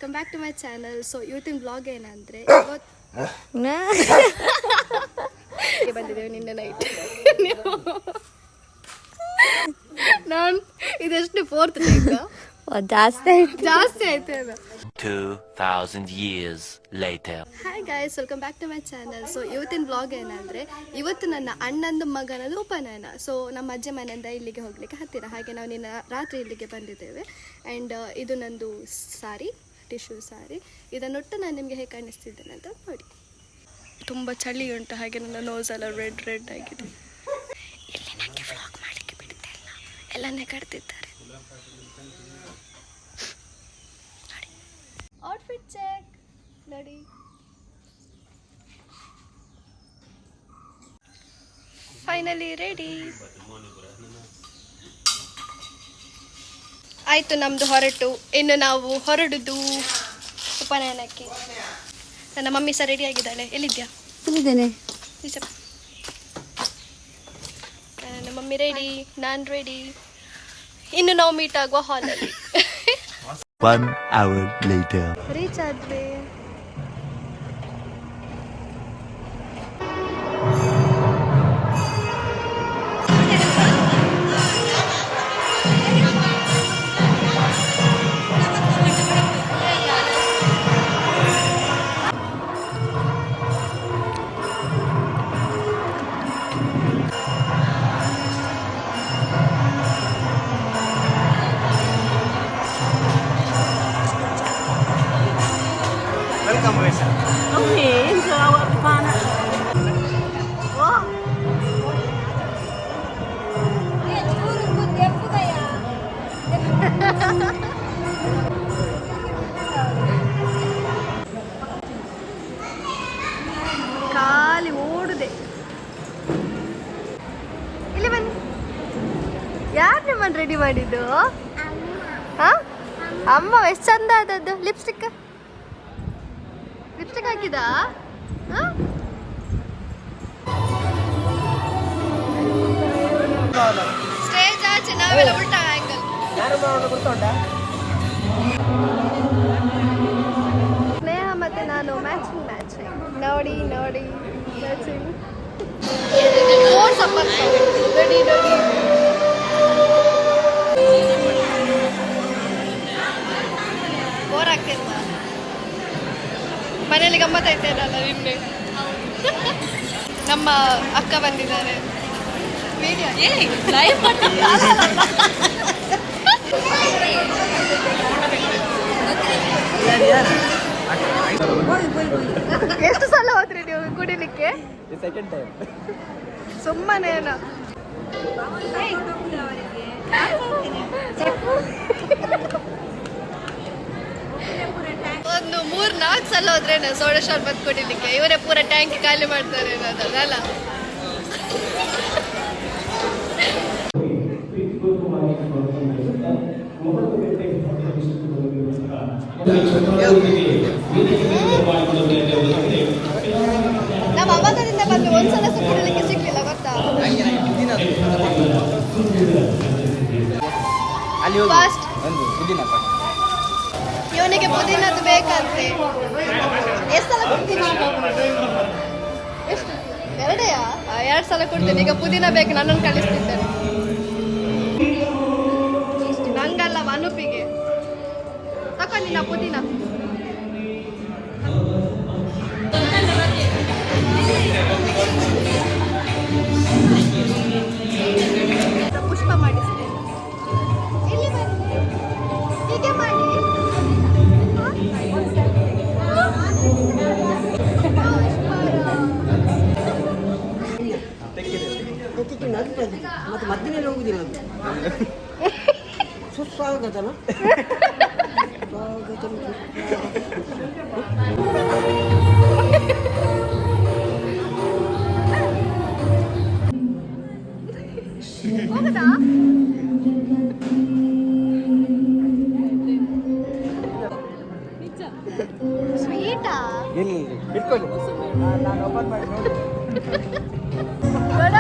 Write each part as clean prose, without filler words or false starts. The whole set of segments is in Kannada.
Welcome back to my channel. So ಇವತ್ತಿನ ಬ್ಲಾಗ್ ಏನಂದರೆ ಬಂದಿದ್ದೇವೆ ನಿನ್ನೆ ನೈಟ್. ನಾನು ಇದೆಷ್ಟು ಫೋರ್ತ್ ಟೇಕ್ ಜಾಸ್ತಿ ಆಯ್ತು ಅದು. 2000 years later. Hi guys, welcome back to my channel. So ಇವತ್ತಿನ ಬ್ಲಾಗ್ ಏನಂದರೆ ಇವತ್ತು ನನ್ನ ಅಣ್ಣಂದು ಮಗನದು ಉಪನಯನ. ಸೊ ನಮ್ಮ ಅಜ್ಜಿ ಮನೆಯಿಂದ ಇಲ್ಲಿಗೆ ಹೋಗಲಿಕ್ಕೆ ಹತ್ತಿರ, ಹಾಗೆ ನಾವು ನಿನ್ನ ರಾತ್ರಿ ಇಲ್ಲಿಗೆ ಬಂದಿದ್ದೇವೆ. ಆ್ಯಂಡ್ ಇದು ನಂದು ಸಾರಿ, ಟಿಶ್ಯೂ ಸಾರಿ. ಇದನ್ನೊಟ್ಟು ನಾನು ನಿಮಗೆ ಹೇಗೆ ಕಾಣಿಸ್ತಿದ್ದೇನೆ ಅಂತ ನೋಡಿ. ತುಂಬ ಚಳಿ ಉಂಟು, ಹಾಗೆ ನನ್ನ ನೋಸ್ ಎಲ್ಲ ರೆಡ್ ಆಗಿದೆ. ಇಲ್ಲಿ ನನಗೆ ವ್ಲಾಗ್ ಮಾಡಲಿಕ್ಕೆ ಬಿಡುತ್ತೆ ಇಲ್ಲ, ಎಲ್ಲನೇ ಕಟ್ತಿದ್ದಾರೆ. ಔಟ್ಫಿಟ್ ಚೆಕ್ ನೋಡಿ. ಫೈನಲಿ ರೆಡಿ ಆಯಿತು ನಮ್ಮದು ಹೊರಟು. ಇನ್ನು ನಾವು ಹೊರಡುದು ಉಪನಯನಕ್ಕೆ. ನನ್ನ ಮಮ್ಮಿ ಸಹ ರೆಡಿ ಆಗಿದ್ದಾಳೆ. ಎಲ್ಲಿದ್ಯಾ? ಇಲ್ಲಿದ್ದೇನೆ. ನನ್ನ ಮಮ್ಮಿ ರೆಡಿ, ನಾನು ರೆಡಿ. ಇನ್ನು ನಾವು ಮೀಟ್ ಆಗುವ ಹಾಲಲ್ಲಿ. 1 hour later. ರೀಚ್ ಆದ್ವಿ. ಖಾಲಿ ಓಡುದೆ. ಇಲ್ಲಿ ಬನ್ನಿ. ಯಾರು ನಿಮ್ಮನ್ನು ರೆಡಿ ಮಾಡಿದ್ದು? ಹಾ, ಅಮ್ಮ. ಎಷ್ಟು ಚಂದ ಆದದ್ದು. ಲಿಪ್ಸ್ಟಿಕ್ ಹಾಕಿದ. ಸ್ಟೇಜ್ ಆಚೆ ನಾವೆಲ್ಲ ಉಲ್ಟಾ ಆಂಗಲ್. ಸ್ನೇಹ ಮತ್ತೆ ನಾನು ಮ್ಯಾಚಿಂಗ್ ನೋಡಿ ಮ್ಯಾಚಿಂಗ್. ರೆಡಿ ಬೋರ್ ಆಗ್ತಿಲ್ಲ. ಮನೇಲಿ ಗಮ್ಮತ್ತೈತೇನಲ್ಲ ನಿನ್ನೆ. ನಮ್ಮ ಅಕ್ಕ ಬಂದಿದ್ದಾರೆ. ಎಷ್ಟು ಸಲ ಹೋದ್ರಿ ನೀವು ಕುಡಿಲಿಕ್ಕೆ? Second time. ಸುಮ್ಮನೆ ಒಂದು 3-4 ಸಲ ಹೋದ್ರೇನೆ ಸೋಡಾ ಶರ್ಬತ್ ಕುಡಿಲಿಕ್ಕೆ. ಇವರೇ ಪೂರ ಟ್ಯಾಂಕ್ ಖಾಲಿ ಮಾಡ್ತಾರೆ ಅನ್ನೋದಲ್ಲ. ನಾವು ಅವಾಗದಿಂದ ಬಂದು ಒಂದ್ಸಲ ಕುಡಿಲಿಕ್ಕೆ ಸಿಗ್ಲಿಲ್ಲ, ಗೊತ್ತಾ? ಫಾಸ್ಟ್ ಇವನಿಗೆ ಪುದೀನದ್ದು ಬೇಕಂತೆ. ಎಷ್ಟು ಸಲ ಕೊಡ್ತೀನಿ? ಎಷ್ಟು? 2 ಸಲ ಕೊಡ್ತೀನಿ. ಈಗ ಪುದೀನ ಬೇಕು, ನನ್ನನ್ನು ಕಳಿಸ್ತಿದ್ದೇನೆ. ನಂಗಲ್ಲ, ಅನುಪಿಗೆ ತಕೊಂಡಿನ ಪುದೀನ. ಪುಷ್ಪ ಮಾಡಿಸ್ತೇನೆ. ಇಲ್ಲಿ ಬನ್ನಿ, ಹೀಗೆ ಮಾಡಿ. ಮತ್ತೆ ಮದ್ದಿನಲ್ಲಿ ಹೋಗುದಿಲ್ಲ. ಸುಸ್ವಾಗತನ ಹೋಗದಾ? ಸ್ವೀಟಾ? ಎಲ್ಲಿ ಇಟ್ಕೊಳ್ಳಿ, ನಾನು ಓಪನ್ ಮಾಡಿ ನೋಡಿ. ಬೇಡ?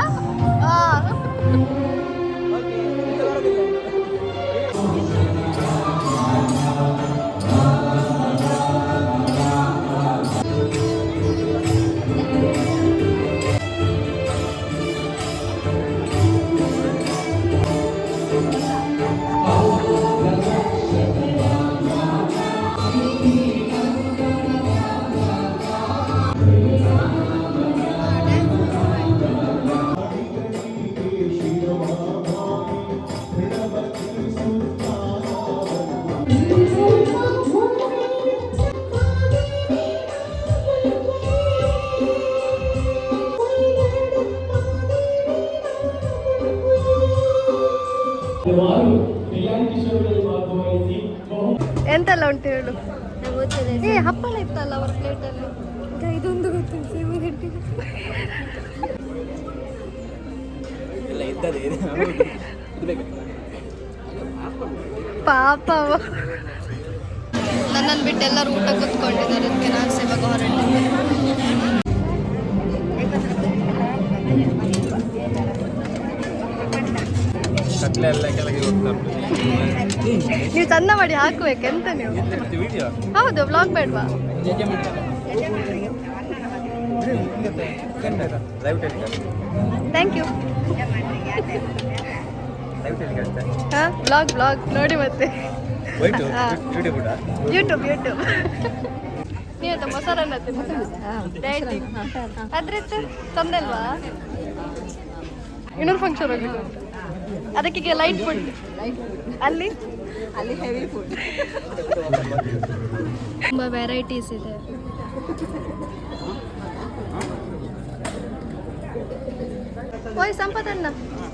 ಎಂತೆಲ್ಲ ಉಂಟು ಹೇಳು. ಏ ಹಪ್ಪಳ ಇತ್ತಲ್ಲ ಅವ್ರ ಪ್ಲೇಟಲ್ಲಿ. ಇದೊಂದು ಗೊತ್ತುಂಟು ಸೇಮಿಗಟ್ಟಿ. ಪಾಪ ನನ್ನನ್ನು ಬಿಟ್ಟು ಎಲ್ಲರೂ ಊಟ ಕೂತ್ಕೊಂಡಿದ್ದಾರೆ. ಅದಕ್ಕೆ ನಾನು ಸೇವಾಗ ಹೊರಟಿದ್ದೆ. ನೀವು ಚಂದ ಮಾಡಿ ಹಾಕಬೇಕೆಂತ ನೀವು. ಹೌದು, ಬ್ಲಾಗ್ ಬೇಡವಾ? Thank you. ಹಾಂ, ಬ್ಲಾಗ್ ನೋಡಿ ಮತ್ತೆ. ಯೂಟ್ಯೂಬ್ ನೀವತ್ತ ಮೊಸರನ್ನ ಡೈಟಿ ಅದ್ರಿತ್ತು ತೊಂದರೆ ಅಲ್ವಾ? ಇನ್ನೊಂದು ಫಂಕ್ಷನ್ ಹೋಗ್ಲಿಕ್ಕೆ ಅದಕ್ಕೆ ಲೈಟ್ ಫುಡ್. ಅಲ್ಲಿ ಹೆವಿ ಫುಡ್. ತುಂಬ ವೆರೈಟೀಸ್ ಇದೆ. ಓಯ್ ಸಂಪದನ್ನ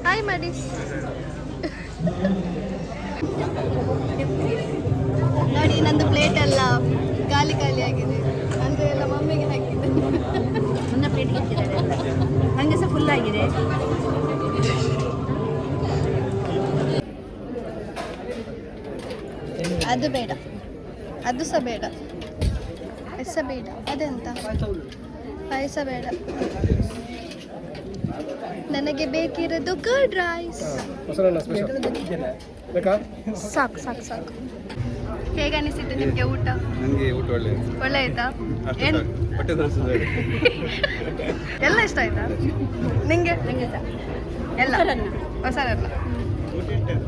ಹಾಯ್ ಮಾಡಿ. ನೋಡಿ ನಂದು ಪ್ಲೇಟ್ ಎಲ್ಲ ಖಾಲಿ ಆಗಿದೆ. ಅಂದರೆ ಎಲ್ಲ ಮಮ್ಮಿಗೆ ಹಾಕಿದ್ದೆ. ನನ್ನ ಪ್ಲೇಟ್ಗೆ ಇಟ್ಟಿದ್ದಾರೆ, ನನಗೆ ಸಹ ಫುಲ್ ಆಗಿದೆ. ಅದು ಬೇಡ, ಅದು ಸಹ ಬೇಡ, ಪಾಯಸ ಬೇಡ. ಅದೆಂತ ಪಾಯಸ ಬೇಡ, ನನಗೆ ಬೇಕಿರೋದು ಕರ್ಡ್ ರೈಸ್. ಸಾಕು. ಹೇಗೆ ಅನಿಸಿತ್ತು ನಿಮಗೆ ಊಟ? ನನಗೆ ಊಟ ಒಳ್ಳೆ ಆಯ್ತಾ? ಏನು ಎಲ್ಲ ಇಷ್ಟ ಆಯ್ತಾ ನಿಂಗೆ? ಎಲ್ಲ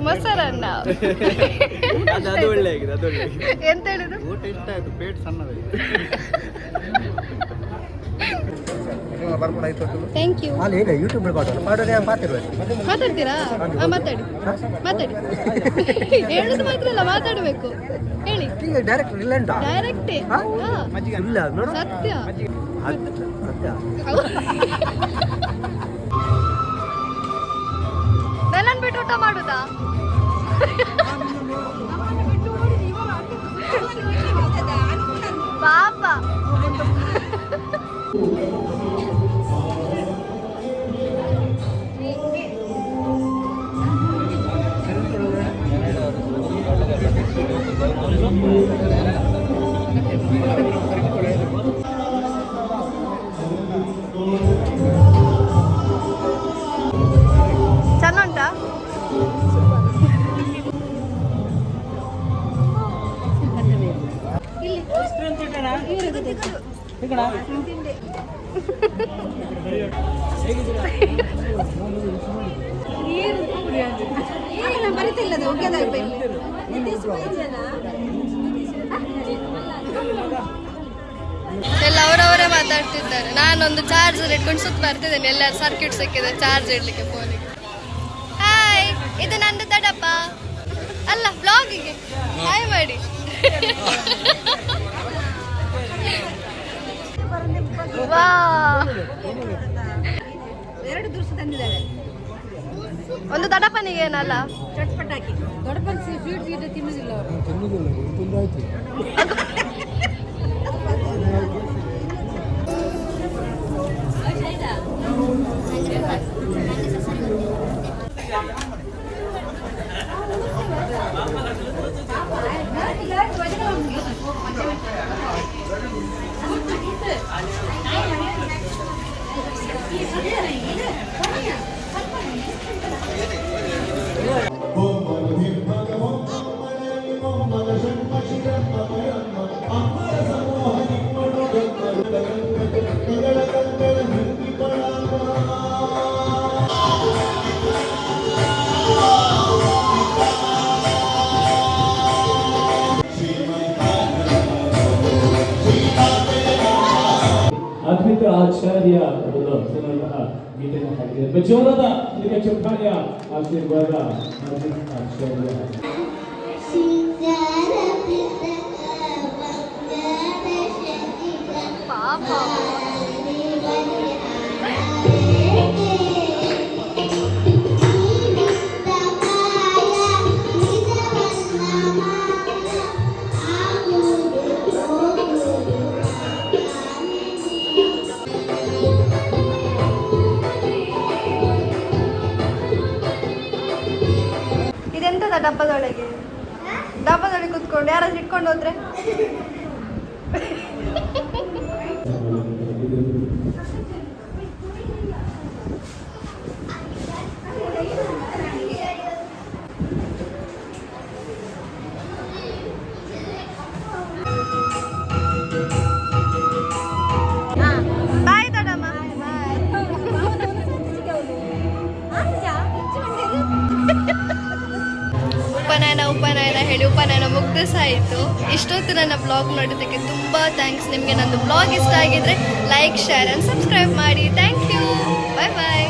ಮೊಸರನ್ನ ಎಂತ ಹೇಳಿದ್ರು? ಊಟ ಇಷ್ಟ ಆಯ್ತು, ಪೇಟ್ ಸಣ್ಣದಾಯ್ತು. Thank you. ಮಾತಾಡ್ತೀರಾ? ಮಾತಾಡಿ ಹೇಳುದು ಮಾತ್ರ ಅಲ್ಲ, ಮಾತಾಡಬೇಕು. ಹೇಳಿ. ಡೈರೆಕ್ಟೇ ಸತ್ಯ. ನನ್ನನ್ನು ಬಿಟ್ಟು ಊಟ ಮಾಡುದಾ? ಪಾಪ. ಚೆನ್ನ ಉಂಟಾ? ಎಲ್ಲ ಅವರವರೇ ಮಾತಾಡ್ತಿದ್ದಾರೆ. ನಾನೊಂದು ಚಾರ್ಜರ್ ಇಟ್ಕೊಂಡು ಸುತ್ತ ಬರ್ತಿದ್ದೇನೆ. ಎಲ್ಲ ಸರ್ಕ್ಯೂಟ್ ಸಿಕ್ಕಿದೆ ಚಾರ್ಜ್ ಇಡ್ಲಿಕ್ಕೆ ಫೋನಿಗೆ. ಹಾಯ್, ಇದು ನಂದು ದಡಪ್ಪ ಅಲ್ಲ, ಬ್ಲಾಗಿಗೆ ಹಾಯ್ ಮಾಡಿ. ವಾ, 2 ದಿವಸ ತಂದಿದ್ದಾರೆ. ಒಂದು ದಡಪ್ಪನಿಗೆ ಏನಲ್ಲ ಚಟ್ಪಟಾಕಿ. ದೊಡ್ಡಪ್ಪನ ಸ್ವೀಟ್ ತಿನ್ನೋದಿಲ್ಲ. ಅದ್ಭುತ ಆಚಾರ್ಯ ಗೀತೆಯನ್ನು ಹಾಕಿದ್ದಾರೆ. ಪ್ರಚೋದದ ಇದಕ್ಕೆ ಚಪ್ಪಾಳೆಯ ಆಶೀರ್ವಾದ ಆಚಾರ್ಯ. ಡಬ್ಬದೊಳಗೆ ಕುತ್ಕೊಂಡು ಯಾರಾದ್ರೂ ಇಟ್ಕೊಂಡು ಹೋದ್ರೆ ಬಾಯ್ ದೊಡ್ಡಮ್ಮ. ಉಪನಯನ ಹೇಳಿ ಉಪನಯನ ಮುಗ್ದಿಸಾಯಿತು. ಇಷ್ಟೊತ್ತು ನನ್ನ ಬ್ಲಾಗ್ ನೋಡೋದಕ್ಕೆ ತುಂಬ ಥ್ಯಾಂಕ್ಸ್. ನಿಮಗೆ ನಂದು ಬ್ಲಾಗ್ ಇಷ್ಟ ಆಗಿದ್ರೆ ಲೈಕ್, ಶೇರ್ ಆ್ಯಂಡ್ ಸಬ್ಸ್ಕ್ರೈಬ್ ಮಾಡಿ. Thank you. Bye bye.